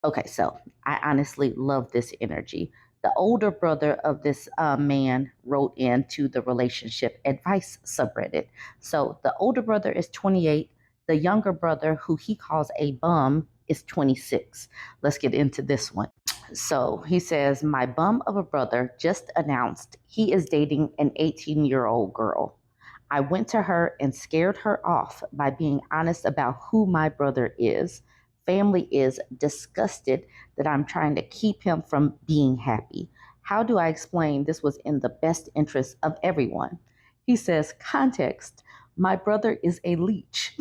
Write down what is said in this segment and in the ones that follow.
Okay, so I honestly love this energy. The older brother of this man wrote into the relationship advice subreddit. So the older brother is 28. The younger brother, who he calls a bum, is 26. Let's get into this one. So he says, my bum of a brother just announced he is dating an 18-year-old girl. I went to her and scared her off by being honest about who my brother is. Family is disgusted that I'm trying to keep him from being happy. How do I explain this was in the best interest of everyone? He says, context, my brother is a leech.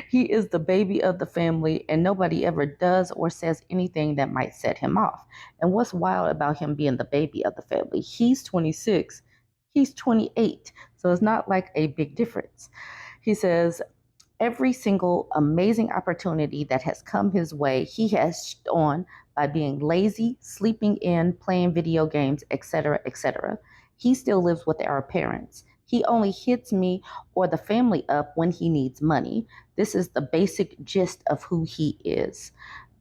He is the baby of the family, and nobody ever does or says anything that might set him off. And what's wild about him being the baby of the family? He's 26, he's 28, so it's not like a big difference. He says, every single amazing opportunity that has come his way, he has on by being lazy, sleeping in, playing video games, etc., etc. He still lives with our parents. He only hits me or the family up when he needs money. This is the basic gist of who he is.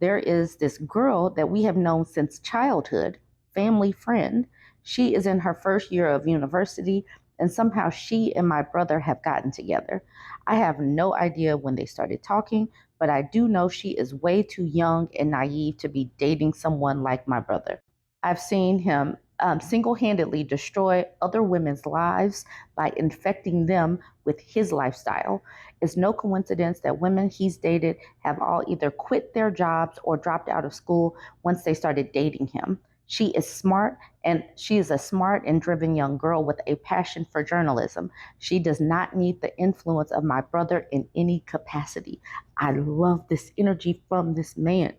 There is this girl that we have known since childhood, family friend. She is in her first year of university, and somehow she and my brother have gotten together. I have no idea when they started talking, but I do know she is way too young and naive to be dating someone like my brother. I've seen him single handedly destroy other women's lives by infecting them with his lifestyle. It's no coincidence that women he's dated have all either quit their jobs or dropped out of school once they started dating him. She is smart, and she is a smart and driven young girl with a passion for journalism. She does not need the influence of my brother in any capacity. I love this energy from this man.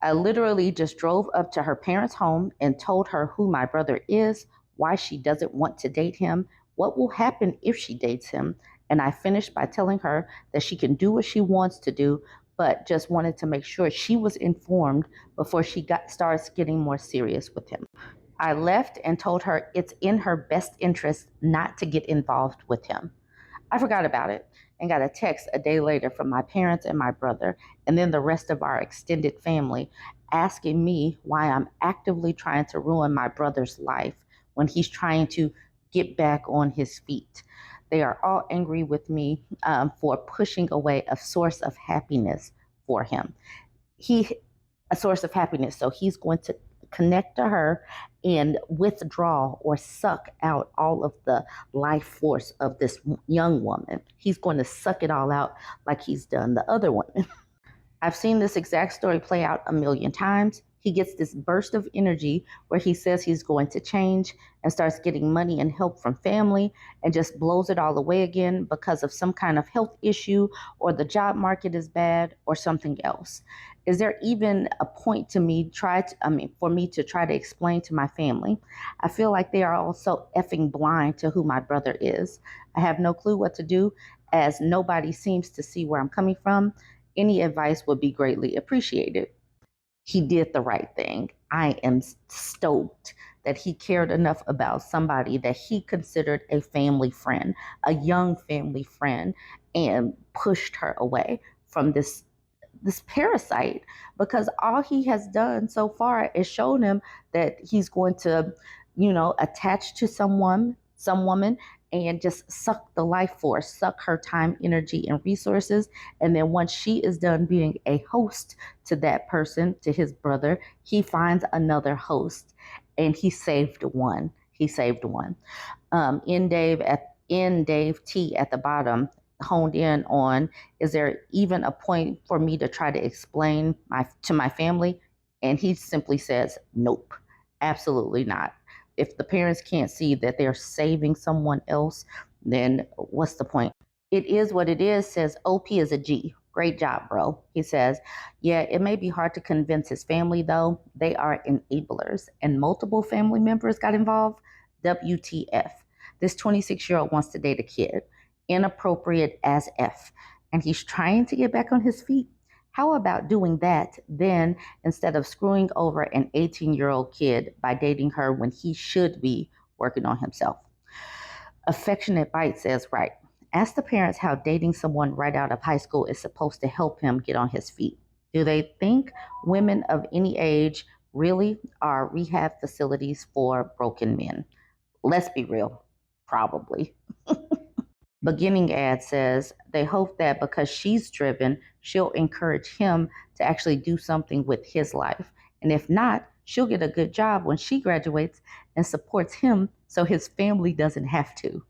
I literally just drove up to her parents' home and told her who my brother is, why she doesn't want to date him, what will happen if she dates him. And I finished by telling her that she can do what she wants to do, but just wanted to make sure she was informed before she starts getting more serious with him. I left and told her it's in her best interest not to get involved with him. I forgot about it and got a text a day later from my parents and my brother, and then the rest of our extended family, asking me why I'm actively trying to ruin my brother's life when he's trying to get back on his feet. They are all angry with me for pushing away a source of happiness for him. He a source of happiness. So he's going to connect to her and withdraw or suck out all of the life force of this young woman. He's going to suck it all out like he's done the other woman. I've seen this exact story play out a million times. He gets this burst of energy where he says he's going to change and starts getting money and help from family and just blows it all away again because of some kind of health issue or the job market is bad or something else. Is there even a point to for me to try to explain to my family? I feel like they are all so effing blind to who my brother is. I have no clue what to do as nobody seems to see where I'm coming from. Any advice would be greatly appreciated. He did the right thing. I am stoked that he cared enough about somebody that he considered a family friend, a young family friend, and pushed her away from this parasite, because all he has done so far is shown him that he's going to, attach to some woman, and just suck the life force, suck her time, energy, and resources. And then once she is done being a host to that person, to his brother, he finds another host, and he saved one. He saved one. In Dave T at the bottom honed in on, is there even a point for me to try to explain to my family? And he simply says, nope, absolutely not. If the parents can't see that they're saving someone else, then what's the point? It is what it is, says OP is a G. Great job, bro. He says, yeah, it may be hard to convince his family, though. They are enablers, and multiple family members got involved. WTF. This 26-year-old wants to date a kid. Inappropriate as F. And he's trying to get back on his feet. How about doing that then instead of screwing over an 18-year-old kid by dating her when he should be working on himself? Affectionate Bite says, right. Ask the parents how dating someone right out of high school is supposed to help him get on his feet. Do they think women of any age really are rehab facilities for broken men? Let's be real, probably. Beginning ad says they hope that because she's driven, she'll encourage him to actually do something with his life. And if not, she'll get a good job when she graduates and supports him so his family doesn't have to.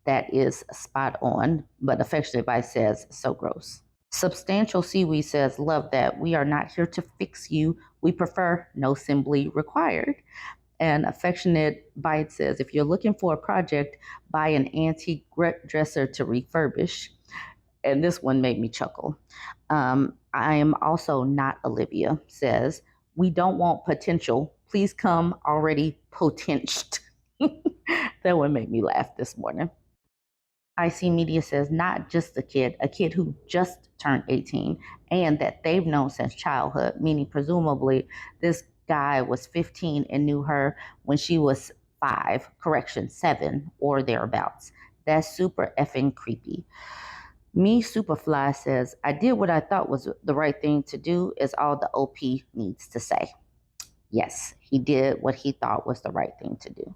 That is spot on, but affectionate advice says so gross. Substantial Seaweed says, love that. We are not here to fix you. We prefer no assembly required. And Affectionate Bite says, if you're looking for a project, buy an antique dresser to refurbish. And this one made me chuckle. I am also not Olivia says, we don't want potential. Please come already potential. That one made me laugh this morning. IC Media says not just a kid who just turned 18 and that they've known since childhood, meaning presumably this guy was 15 and knew her when she was 7 or thereabouts. That's super effing creepy. Me Superfly says, I did what I thought was the right thing to do, is all the OP needs to say. Yes, he did what he thought was the right thing to do.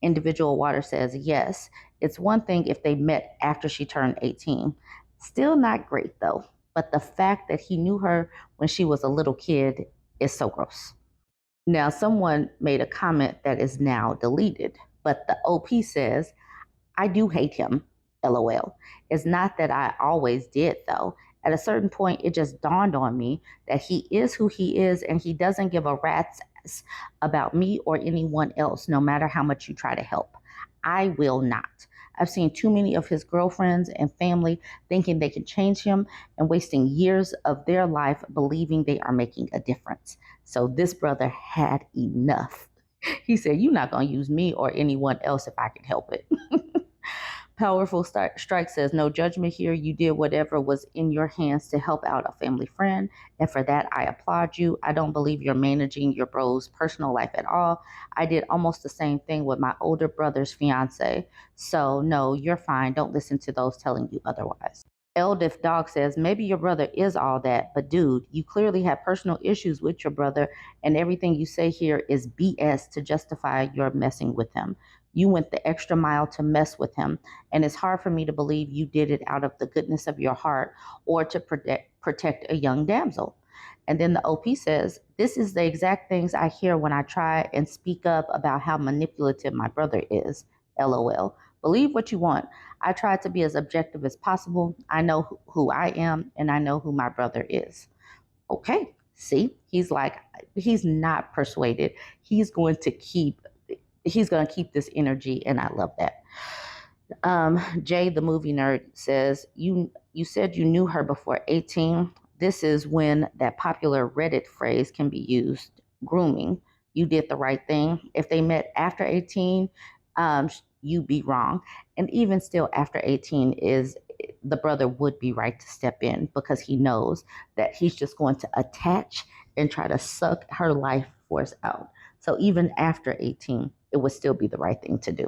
Individual Water says, yes, it's one thing if they met after she turned 18. Still not great though. But the fact that he knew her when she was a little kid is so gross. Now, someone made a comment that is now deleted, but the OP says, I do hate him. LOL. It's not that I always did, though. At a certain point, it just dawned on me that he is who he is and he doesn't give a rat's ass about me or anyone else, no matter how much you try to help. I will not. I've seen too many of his girlfriends and family thinking they can change him and wasting years of their life believing they are making a difference. So this brother had enough. He said, you're not going to use me or anyone else if I can help it. Powerful Strike says, no judgment here. You did whatever was in your hands to help out a family friend. And for that, I applaud you. I don't believe you're managing your bro's personal life at all. I did almost the same thing with my older brother's fiance. So, no, you're fine. Don't listen to those telling you otherwise. Eldif Dog says, maybe your brother is all that, but dude, you clearly have personal issues with your brother, and everything you say here is BS to justify your messing with him. You went the extra mile to mess with him, and it's hard for me to believe you did it out of the goodness of your heart or to protect a young damsel. And then the OP says, this is the exact things I hear when I try and speak up about how manipulative my brother is. LOL. Believe what you want. I try to be as objective as possible. I know who I am and I know who my brother is. Okay. See, he's like, he's not persuaded. He's going to keep this energy, and I love that. Jay, the movie nerd, says, you said you knew her before 18. This is when that popular Reddit phrase can be used, grooming. You did the right thing. If they met after 18, you'd be wrong. And even still after 18 is the brother would be right to step in because he knows that he's just going to attach and try to suck her life force out. So even after 18, it would still be the right thing to do.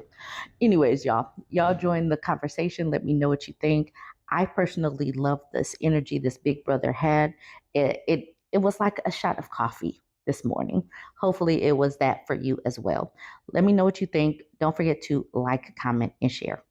Anyways, y'all join the conversation. Let me know what you think. I personally love this energy this big brother had. It was like a shot of coffee this morning. Hopefully it was that for you as well. Let me know what you think. Don't forget to like, comment, and share.